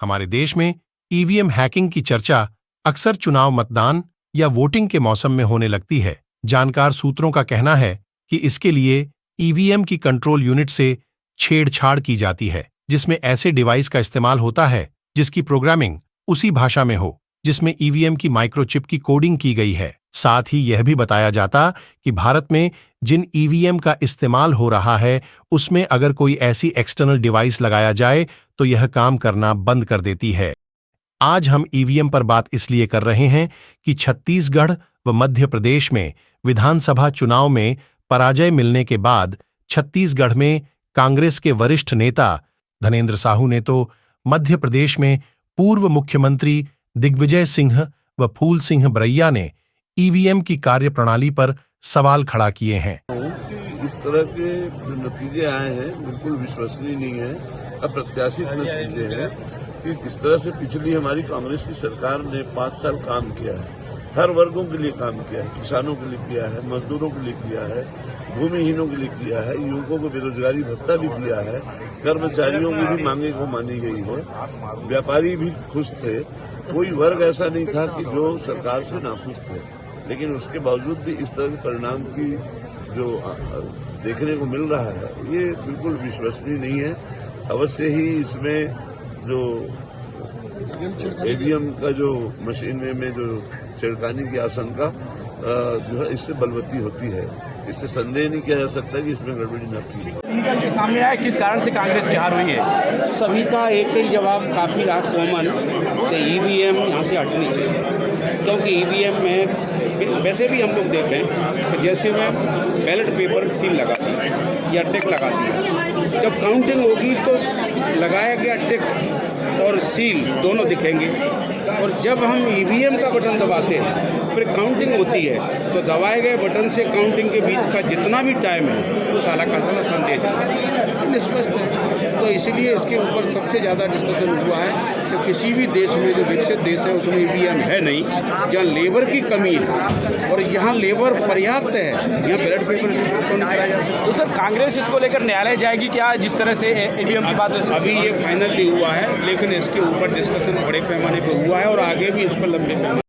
हमारे देश में ईवीएम हैकिंग की चर्चा अक्सर चुनाव मतदान या वोटिंग के मौसम में होने लगती है। जानकार सूत्रों का कहना है कि इसके लिए ईवीएम की कंट्रोल यूनिट से छेड़छाड़ की जाती है, जिसमें ऐसे डिवाइस का इस्तेमाल होता है जिसकी प्रोग्रामिंग उसी भाषा में हो जिसमें ईवीएम की माइक्रोचिप की कोडिंग की गई है। साथ ही यह भी बताया जाता कि भारत में जिन ईवीएम का इस्तेमाल हो रहा है उसमें अगर कोई ऐसी एक्सटर्नल डिवाइस लगाया जाए तो यह काम करना बंद कर देती है। आज हम ईवीएम पर बात इसलिए कर रहे हैं कि छत्तीसगढ़ व मध्य प्रदेश में विधानसभा चुनाव में पराजय मिलने के बाद छत्तीसगढ़ में कांग्रेस के वरिष्ठ नेता धनेंद्र साहू ने तो मध्य प्रदेश में पूर्व मुख्यमंत्री दिग्विजय सिंह व फूल सिंह बरैया ने ईवीएम की कार्यप्रणाली पर सवाल खड़ा किए हैं। इस तरह के जो नतीजे आए हैं बिल्कुल विश्वसनीय नहीं है, अप्रत्याशित नतीजे हैं कि किस तरह से पिछली हमारी कांग्रेस की सरकार ने 5 साल काम किया है, हर वर्गों के लिए काम किया है, किसानों के लिए किया है, मजदूरों के लिए किया है, भूमिहीनों के लिए किया है, युवकों को बेरोजगारी भत्ता भी दिया है, कर्मचारियों की भी मांगे को मानी गई है, व्यापारी भी खुश थे, कोई वर्ग ऐसा नहीं था कि जो सरकार से नाखुश थे। लेकिन उसके बावजूद भी इस तरह के परिणाम की जो देखने को मिल रहा है ये बिल्कुल विश्वसनीय नहीं है। अवश्य ही इसमें जो ईवीएम का जो मशीन में जो छेड़खानी की आशंका जो है इससे बलवती होती है। इससे संदेह नहीं किया जा सकता कि इसमें गड़बड़ी न की। सामने आया किस कारण से कांग्रेस की हार हुई है? सभी का एक ही जवाब काफ़ी रहा कॉमन कि ईवीएम यहाँ से हटनी चाहिए, क्योंकि ईवीएम में वैसे भी हम लोग देखें कि जैसे में बैलेट पेपर सील लगा दी या टिक लगा दी, जब काउंटिंग होगी तो लगाया गया टिक और सील दोनों दिखेंगे, और जब हम ईवीएम का बटन दबाते हैं फिर काउंटिंग होती है तो दबाए गए बटन से काउंटिंग के बीच का जितना भी टाइम है वो साला का साला संदेश है, स्पष्ट है। तो इसीलिए इसके ऊपर सबसे ज़्यादा डिस्कशन हुआ है कि किसी भी देश में जो विकसित देश है उसमें ईवीएम है नहीं, जहाँ लेबर की कमी है और यहाँ लेबर पर्याप्त है, यहाँ बैलेट पेपर तो नहीं कराया जा सकता। तो सर कांग्रेस इसको लेकर न्यायालय जाएगी क्या, जिस तरह से ईवीएम की बात? अभी ये फाइनल नहीं हुआ है, लेकिन इसके ऊपर डिस्कशन बड़े पैमाने पर हुआ है और आगे भी इस पर लंबे पैमाने।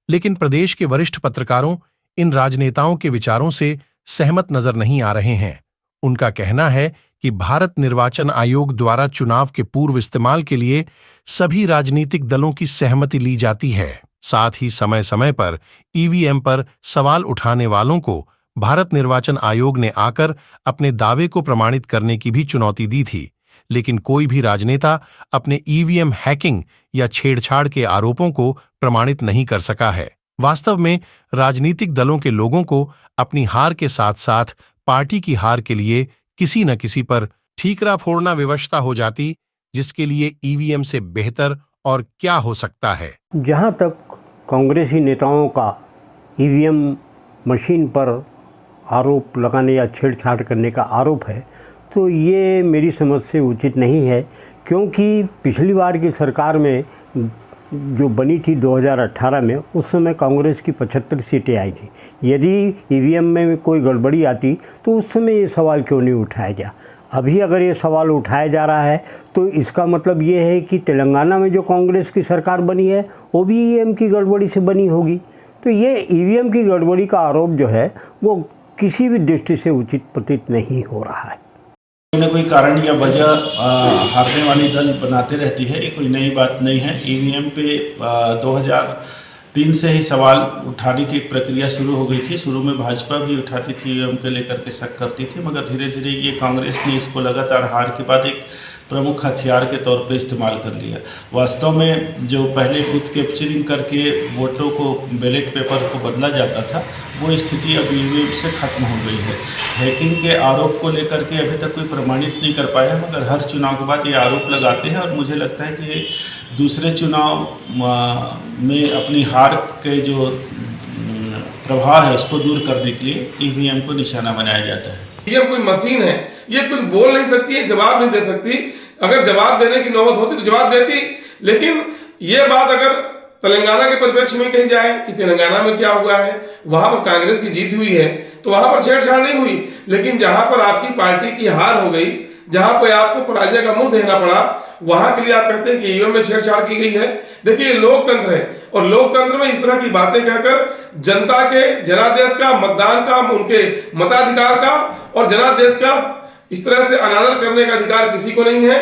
लेकिन प्रदेश के वरिष्ठ पत्रकारों इन राजनेताओं के विचारों से सहमत नजर नहीं आ रहे हैं। उनका कहना है कि भारत निर्वाचन आयोग द्वारा चुनाव के पूर्व इस्तेमाल के लिए सभी राजनीतिक दलों की सहमति ली जाती है। साथ ही समय समय पर ईवीएम पर सवाल उठाने वालों को भारत निर्वाचन आयोग ने आकर अपने दावे को प्रमाणित करने की भी चुनौती दी थी, लेकिन कोई भी राजनेता अपने ईवीएम हैकिंग या छेड़छाड़ के आरोपों को प्रमाणित नहीं कर सका है। वास्तव में राजनीतिक दलों के लोगों को अपनी हार के साथ साथ पार्टी की हार के लिए किसी न किसी पर ठीकरा फोड़ना विवशता हो जाती, जिसके लिए ईवीएम से बेहतर और क्या हो सकता है। जहां तक कांग्रेसी नेताओं का ईवीएम मशीन पर आरोप लगाने या छेड़छाड़ करने का आरोप है, तो ये मेरी समझ से उचित नहीं है, क्योंकि पिछली बार की सरकार में जो बनी थी 2018 में, उस समय कांग्रेस की 75 सीटें आई थी। यदि ईवीएम में कोई गड़बड़ी आती तो उस समय ये सवाल क्यों नहीं उठाया गया। अभी अगर ये सवाल उठाया जा रहा है तो इसका मतलब ये है कि तेलंगाना में जो कांग्रेस की सरकार बनी है वो भी ईवीएम की गड़बड़ी से बनी होगी। तो ये ईवीएम की गड़बड़ी का आरोप जो है वो किसी भी दृष्टि से उचित प्रतीत नहीं हो रहा है। कोई न कोई कारण या वजह हारने वाली दल बनाते रहती है, ये कोई नई बात नहीं है। ईवीएम पे 2003 से ही सवाल उठाने की प्रक्रिया शुरू हो गई थी। शुरू में भाजपा भी उठाती थी, ईवीएम के लेकर के शक करती थी, मगर धीरे धीरे ये कांग्रेस ने इसको लगातार हार के बाद एक प्रमुख हथियार के तौर पे इस्तेमाल कर लिया। वास्तव में जो पहले बूथ कैप्चरिंग करके वोटों को बैलेट पेपर को बदला जाता था, वो स्थिति अब ईवीएम से खत्म हो गई है। हैकिंग के आरोप को लेकर के अभी तक कोई प्रमाणित नहीं कर पाया, मगर हर चुनाव के बाद ये आरोप लगाते हैं और मुझे लगता है कि दूसरे चुनाव में अपनी हार के जो प्रभाव है उसको दूर करने के लिए ईवीएम को निशाना बनाया जाता है। ईवीएम कोई मशीन है, ये कुछ बोल नहीं सकती है, जवाब नहीं दे सकती। अगर जवाब देने की नौबत होती तो जवाब देती, लेकिन ये बात अगर तेलंगाना के परिप्रेक्ष्य में कही जाए कि तेलंगाना में क्या हुआ है, वहां पर कांग्रेस की जीत हुई है तो वहां पर छेड़छाड़ नहीं हुई, लेकिन जहां पर आपकी पार्टी की हार हो गई जहां पे आपको पराजय का मुंह देखना पड़ा, वहां के लिए आप कहते हैं कि ईवीएम में छेड़छाड़ की गई है। देखिए ये लोकतंत्र है और लोकतंत्र में इस तरह की बातें कहकर जनता के जनादेश का, मतदान का, उनके मताधिकार का और जनादेश का इस तरह से अनादर करने का अधिकार किसी को नहीं है।